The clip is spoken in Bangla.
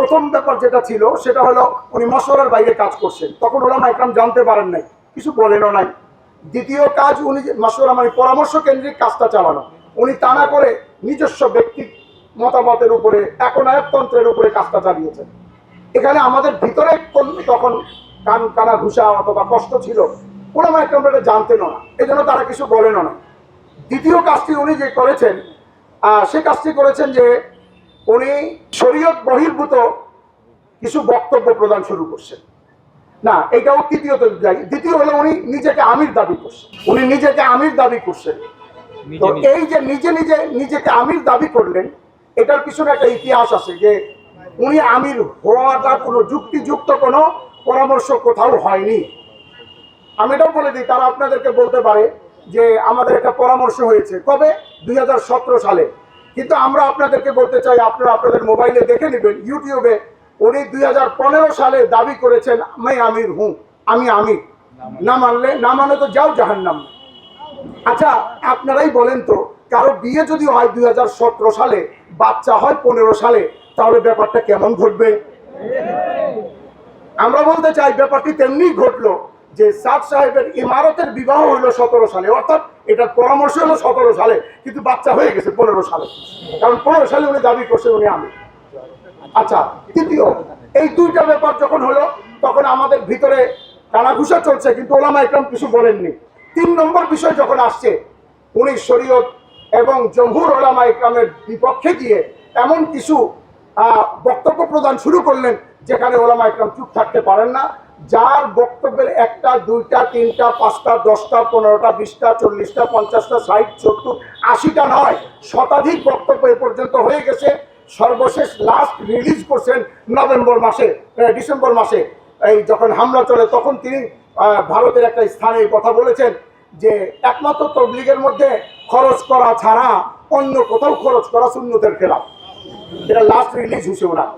প্রথম ব্যাপার যেটা ছিল সেটা হলো উনি মশওয়ারার বাইরে কাজ করছেন, তখন ওলামা ইকরাম জানতে পারেন নাই, কিছু বলেনও নাই। দ্বিতীয় কাজ, উনি মশওয়ারা মানে পরামর্শ কেন্দ্রিক কাজটা চালানো, উনি তা না করে নিজস্ব ব্যক্তি মতামতের উপরে একনায়কতন্ত্রের উপরে কাজটা চালিয়েছেন। এখানে আমাদের ভিতরে তখন কান কানা ঘুষা অথবা কষ্ট ছিল, ওলামা ইকরামরা এটা জানতেনও না, এই জন্য তারা কিছু বলেনও না। দ্বিতীয় কাজটি উনি যে করেছেন, সে কাজটি করেছেন যে উনি শরীয়ত বহির্ভূত কিছু বক্তব্য প্রদান শুরু করছেন। না, এটাও তৃতীয়ত যাই। দ্বিতীয় হলো উনি নিজেকে আমির দাবি করছেন, উনি নিজেকে আমির দাবি করছেন। তো এই যে নিজেকে আমির দাবি করলেন, এটার পিছনে একটা ইতিহাস আছে যে উনি আমির হওয়াটা কোনো যুক্তিযুক্ত কোনো পরামর্শ কোথাও হয়নি। আমি এটাও বলে দিই, তারা আপনাদেরকে বলতে পারে যে আমাদের একটা পরামর্শ হয়েছে কবে, 2017 সালে। কিন্তু আমরা আপনাদেরকে বলতে চাই, আপনারা আপনাদের মোবাইলে দেখে নেবেন, ইউটিউবে উনি 2015 সালে দাবি করেছেন मैं আমির হুঁ, আমি আমির। না মানে তো যাও জাহান্নাম। আচ্ছা, আপনারাই বলেন তো, কারো বিয়ে যদি হয় 2017 সালে, বাচ্চা হয় 15 সালে, তাহলে ব্যাপারটা কেমন ঘটবে? আমরা বলতে চাই ব্যাপারটি তেমনি ঘটলো যে সাদ সাহেবের ইমারতের বিবাহ হইলো 17 সালে, অর্থাৎ এটার পরামর্শ হলো 17 সালে, কিন্তু বাচ্চা হয়ে গেছে 15 সালে, কারণ 15 সালে উনি দাবি করছেন উনি আমির। আচ্ছা, তৃতীয়, এই দুইটা ব্যাপার যখন হলো তখন আমাদের ভিতরে কানাঘুষা চলছে, কিন্তু ওলামা ইকরাম কিছু বলেননি। 3 নম্বর বিষয় যখন আসছে, উনি শরীয়ত এবং জমহুর ওলামা ইকরামের বিপক্ষে গিয়ে এমন কিছু বক্তব্য প্রদান শুরু করলেন যেখানে ওলামা ইকরাম চুপ থাকতে পারেন না। যার বক্তব্যের 1টা 2টা 3টা 5টা 10টা 15টা 20টা 40টা 50টা 60 70 80টা নয়, শতাধিক বক্তব্য এ পর্যন্ত হয়ে গেছে। সর্বশেষ লাস্ট রিলিজ করছেন ডিসেম্বর মাসে, এই যখন হামলা চলে তখন তিনি ভারতের একটা স্থানে কথা বলেছেন যে একমাত্র তবলিগের মধ্যে খরচ করা ছাড়া অন্য কোথাও খরচ করা সুন্নতের খেলাফ। এটা লাস্ট রিলিজ হয়েছে ওনার।